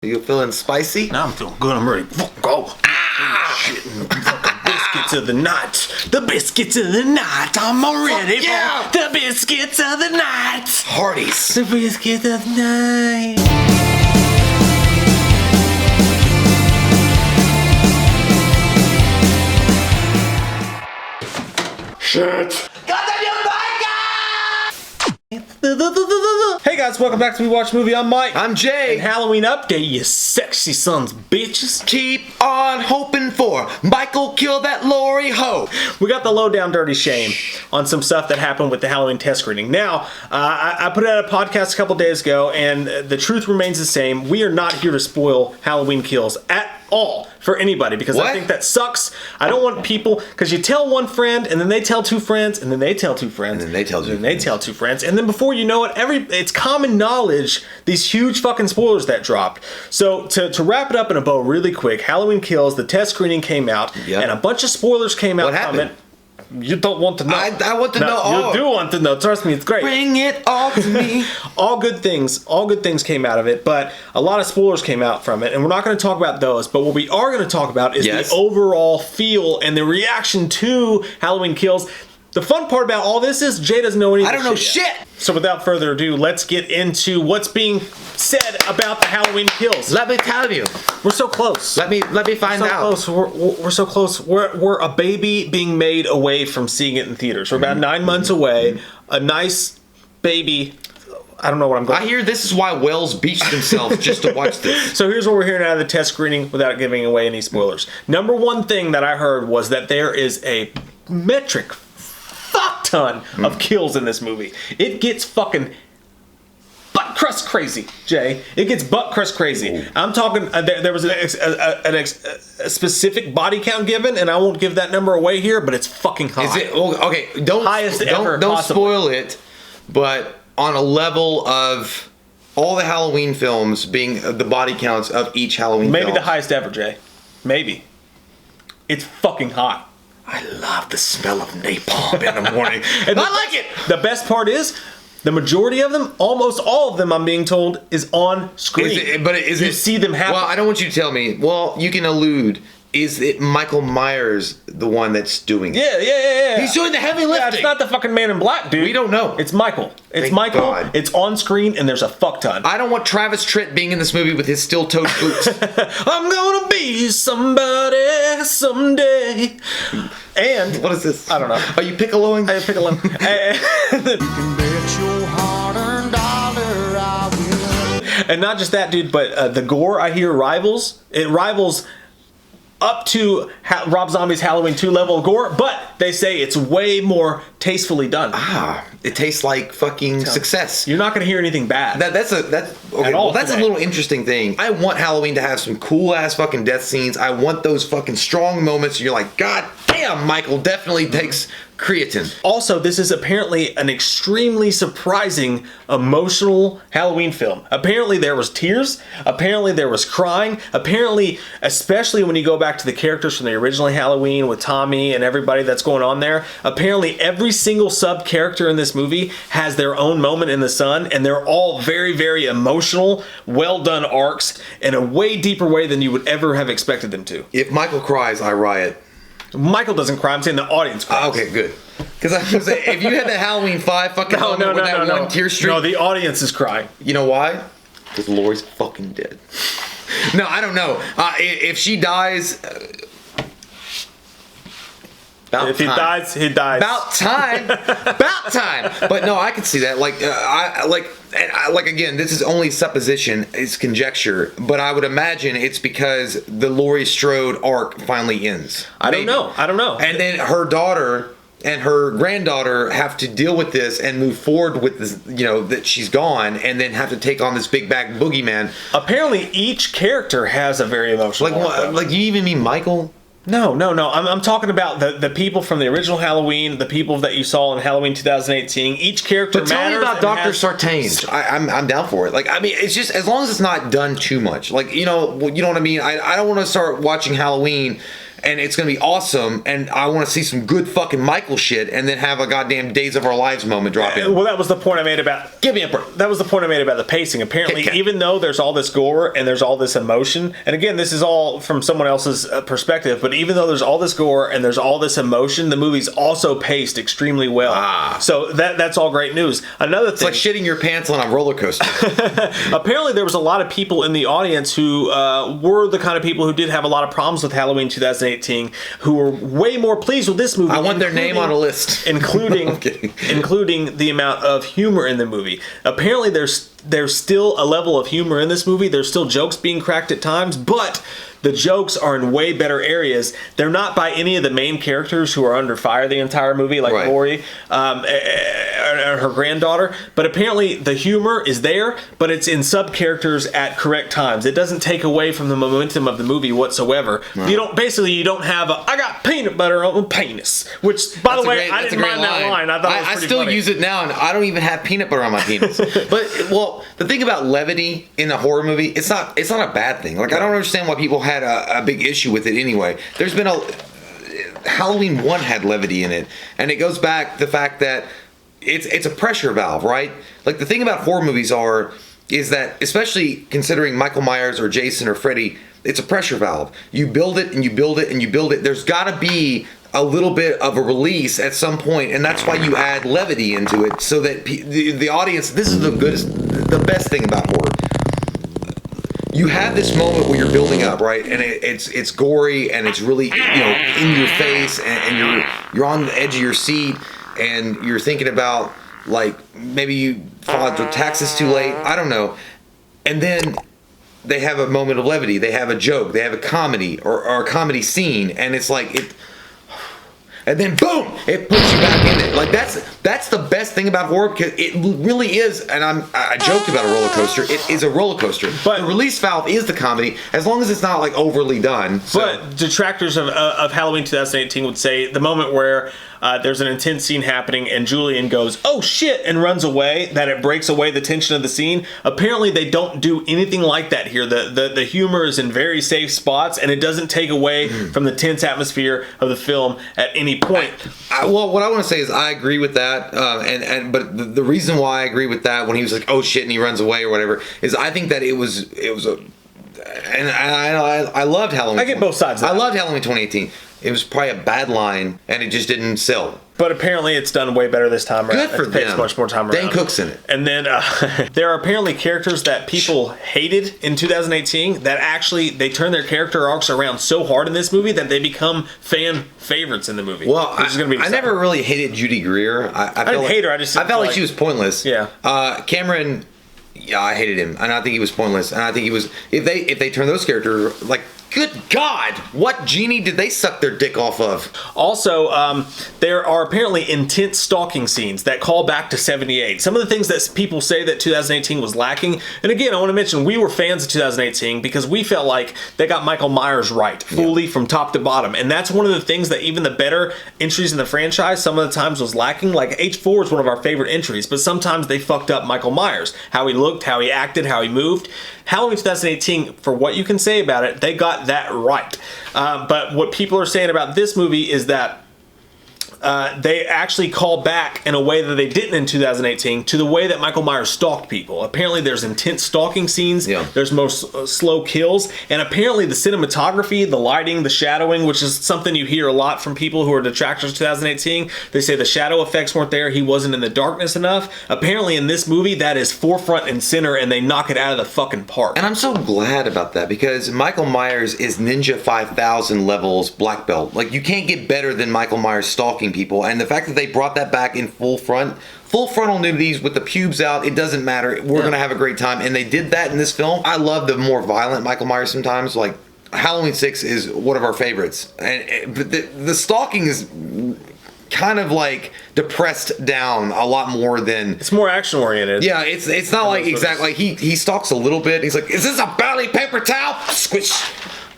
You feeling spicy? Now I'm feeling good. I'm ready to go. Shit. Biscuits of the night. The biscuits of the night. I'm ready for the biscuits of the night. Hardee's. The biscuits of the night. Shit. Hey guys, welcome back to We Watch Movie. I'm Mike. I'm Jay. And Halloween update, you sexy sons of bitches. Keep on hoping for Michael kill that Lori ho. We got the lowdown dirty shame on some stuff that happened with the Halloween test screening. Now, I put out a podcast a couple days ago, and the truth remains the same. We are not here to spoil Halloween Kills at all for anybody, because I think that sucks. I don't want people, because you tell one friend, and then they tell two friends, and then they tell two friends, and then they tell two, and they tell two friends, and then before you know it, it's common knowledge, these huge fucking spoilers that dropped. So to wrap it up in a bow really quick, Halloween Kills, the test screening came out, and a bunch of spoilers came out from it. You don't want to know. I want to know all. You do want to know. Trust me, it's great. Bring it all to me. All good things came out of it, but a lot of spoilers came out from it, and we're not going to talk about those. But what we are going to talk about is the overall feel and the reaction to Halloween Kills. The fun part about all this is Jay doesn't know anything. I don't know shit. So without further ado, let's get into what's being said about the Halloween Kills. Let me tell you. We're so close. Let me find out. Close. We're so close. We're a baby being made away from seeing it in theaters. We're about 9 months away. A nice baby. I don't know what I'm going. I hear this is why whales beach themselves just to watch this. So here's what we're hearing out of the test screening without giving away any spoilers. Number one thing that I heard was that there is a metric fuck ton of kills in this movie. It gets fucking butt crust crazy, Jay. It gets butt crust crazy. Ooh. I'm talking. There was a specific body count given, and I won't give that number away here, but it's fucking high. Is it okay? Don't spoil it. But on a level of all the Halloween films being the body counts of each Halloween, maybe the highest ever, Jay. Maybe. It's fucking hot. I love the smell of napalm in the morning. And I like it. The best part is, the majority of them, almost all of them, I'm being told, is on screen. You see them happen. Well, I don't want you to tell me. Well, you can allude. Is it Michael Myers the one that's doing it? Yeah. He's doing the heavy lifting. Yeah, it's not the fucking Man in Black, dude. We don't know. It's Michael. Thank God. It's on screen, and there's a fuck ton. I don't want Travis Tritt being in this movie with his steel-toed boots. I'm gonna be somebody someday. And what is this? I don't know. Are you piccoloing? I am piccoloing. And not just that, dude, but the gore I hear rivals. It rivals up to Rob Zombie's Halloween 2 level of gore, but they say it's way more tastefully done. It tastes like fucking success. You're not going to hear anything bad. That's a little interesting thing. I want Halloween to have some cool ass fucking death scenes. I want those fucking strong moments. You're like, God damn, Michael definitely takes creatine. Also, this is apparently an extremely surprising, emotional Halloween film. Apparently there was tears. Apparently there was crying. Apparently, especially when you go back to the characters from the original Halloween with Tommy and everybody that's going on there, apparently every single sub-character in this movie has their own moment in the sun, and they're all very, very emotional, well-done arcs in a way deeper way than you would ever have expected them to. If Michael cries, I riot. Michael doesn't cry. I'm saying the audience cries. Okay, good. Because I was going to say, if you had the Halloween 5 fucking moment with that one tear streak. No, the audience is crying. You know why? Because Lori's fucking dead. No, I don't know. If she dies... If he dies, he dies. About time. But no, I can see that. Like again, this is only supposition. It's conjecture. But I would imagine it's because the Laurie Strode arc finally ends. I don't know. And then her daughter and her granddaughter have to deal with this and move forward with this, that she's gone, and then have to take on this big bag boogeyman. Apparently, each character has a very emotional arc. Like, you even mean Michael? No. I'm talking about the people from the original Halloween, the people that you saw in Halloween 2018. Each character matters. But tell me about Dr. Sartain. I'm down for it. It's just, as long as it's not done too much. You know what I mean? I don't want to start watching Halloween and it's gonna be awesome, and I want to see some good fucking Michael shit, and then have a goddamn Days of Our Lives moment drop in. Well, that was the point I made about. Give me a break. That was the point I made about the pacing. Apparently, Okay. even though there's all this gore and there's all this emotion, and again, this is all from someone else's perspective, but even though there's all this gore and there's all this emotion, the movie's also paced extremely well. So that's all great news. Another thing, It's like shitting your pants on a roller coaster. apparently there was a lot of people in the audience who were the kind of people who did have a lot of problems with Halloween 2018, who were way more pleased with this movie. I want their name on a list. including the amount of humor in the movie. Apparently there's still a level of humor in this movie. There's still jokes being cracked at times, but the jokes are in way better areas. They're not by any of the main characters who are under fire the entire movie, like Lori, her granddaughter. But apparently the humor is there, but it's in sub-characters at correct times. It doesn't take away from the momentum of the movie whatsoever. You don't have I got peanut butter on my penis, which, by the way, I didn't mind that line. I thought it was pretty still funny. use it now, and I don't even have peanut butter on my penis. But, well, the thing about levity in a horror movie, it's not a bad thing. Like, I don't understand why people had a big issue with it anyway. There's been Halloween 1 had levity in it, and it goes back to the fact that it's a pressure valve, right? Like, the thing about horror movies is that, especially considering Michael Myers or Jason or Freddy, it's a pressure valve. You build it and you build it and you build it. There's got to be a little bit of a release at some point, and that's why you add levity into it, so that the audience, this is the best thing about horror. You have this moment where you're building up, right, and it's gory and it's really in your face, and you're on the edge of your seat, and you're thinking about, like, maybe you filed your taxes too late, I don't know, and then they have a moment of levity, they have a joke, they have a comedy or a comedy scene, and it's like it. And then boom, it puts you back in it. Like, that's the best thing about horror, because it really is. And I joked about a roller coaster. It is a roller coaster. But the release valve is the comedy, as long as it's not like overly done. So. But detractors of Halloween 2018 would say the moment where there's an intense scene happening and Julian goes, "Oh shit," and runs away, that it breaks away the tension of the scene. Apparently they don't do anything like that here. The humor is in very safe spots, and it doesn't take away from the tense atmosphere of the film at any point. Well, what I want to say is I agree with that, but the reason why I agree with that, when he was like, "Oh shit," and he runs away or whatever, is I think that it was a, and I loved Halloween. I get both sides of that. I loved Halloween 2018. It was probably a bad line, and it just didn't sell. But apparently it's done way better this time around. Good for them. Much more time around. Dan Cook's in it. And then there are apparently characters that people hated in 2018 that actually, they turn their character arcs around so hard in this movie that they become fan favorites in the movie. Well, I never really hated Judy Greer. I didn't hate her. I felt like she was pointless. Yeah. Cameron, yeah, I hated him, and I think he was pointless. And I think he was, if they turn those characters, like, good God, what genie did they suck their dick off of? Also, there are apparently intense stalking scenes that call back to 78. Some of the things that people say that 2018 was lacking, and again, I want to mention, we were fans of 2018 because we felt like they got Michael Myers right, fully from top to bottom, and that's one of the things that even the better entries in the franchise some of the times was lacking. Like, H4 is one of our favorite entries, but sometimes they fucked up Michael Myers, how he looked, how he acted, how he moved. Halloween 2018, for what you can say about it, they got that right. But what people are saying about this movie is that they actually call back in a way that they didn't in 2018 to the way that Michael Myers stalked people. Apparently there's intense stalking scenes, there's most slow kills, and apparently the cinematography, the lighting, the shadowing, which is something you hear a lot from people who are detractors of 2018, they say the shadow effects weren't there, he wasn't in the darkness enough. Apparently in this movie that is forefront and center, and they knock it out of the fucking park. And I'm so glad about that, because Michael Myers is Ninja 5000 levels black belt. Like, you can't get better than Michael Myers stalking people, and the fact that they brought that back in full frontal nudities with the pubes out, it doesn't matter, we're gonna have a great time, and they did that in this film. I love the more violent Michael Myers sometimes. Like, Halloween 6 is one of our favorites, but the stalking is kind of like depressed down a lot more than, it's more action oriented. Yeah, it's not like exactly, like he stalks a little bit, he's like, "Is this a belly paper towel?" Squish.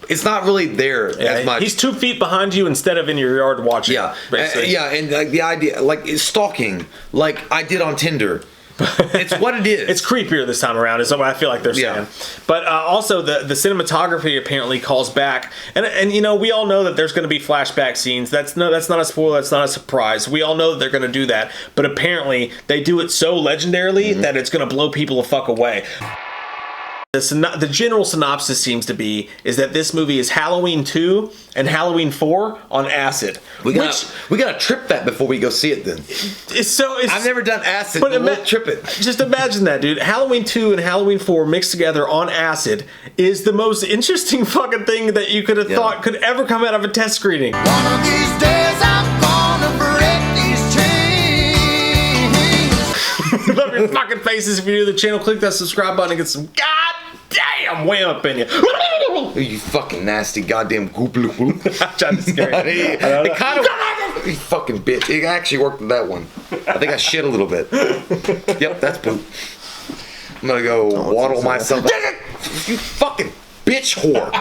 It's not really there as much. He's 2 feet behind you instead of in your yard watching. Yeah, and the idea, like, is stalking, like I did on Tinder. It's what it is. It's creepier this time around, is what I feel like they're saying. But also, the cinematography apparently calls back, and you know, we all know that there's going to be flashback scenes. That's not a spoiler. That's not a surprise. We all know that they're going to do that. But apparently, they do it so legendarily that it's going to blow people the fuck away. The general synopsis seems to be is that this movie is Halloween 2 and Halloween 4 on acid. We gotta trip that before we go see it. Then I've never done acid, but we'll trip it. Just imagine that, dude. Halloween 2 and Halloween 4 mixed together on acid is the most interesting fucking thing that you could have thought could ever come out of a test screening. One of these days I'm gonna break these chains. Love your fucking faces. If you're new to the channel, click that subscribe button and get some goddamn wham up in you. You fucking nasty goddamn goop. I'm trying to scare you. It kind of. You fucking bitch. It actually worked with that one. I think I shit a little bit. Yep, that's poop. I'm gonna go waddle myself. You fucking bitch whore.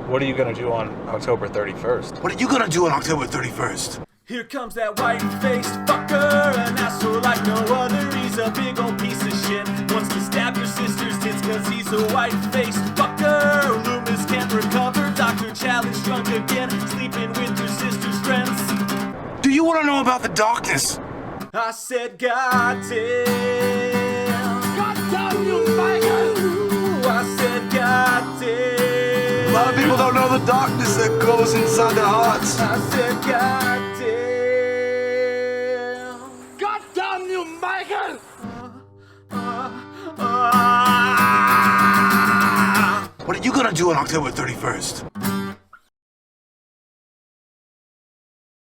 What are you gonna do on October 31st? What are you gonna do on October 31st? Here comes that white-faced fucker, an asshole like no other. He's a big old piece of shit. Wants to stab your sister's tits cause he's a white-faced fucker. Loomis can't recover. Dr. Challenge drunk again, sleeping with your sister's friends. Do you want to know about the darkness? I said, goddamn. Goddamn you, Michael! I said, goddamn. A lot of people don't know the darkness that goes inside their hearts. I said, goddamn. Goddamn you, Michael! What are you gonna do on October 31st?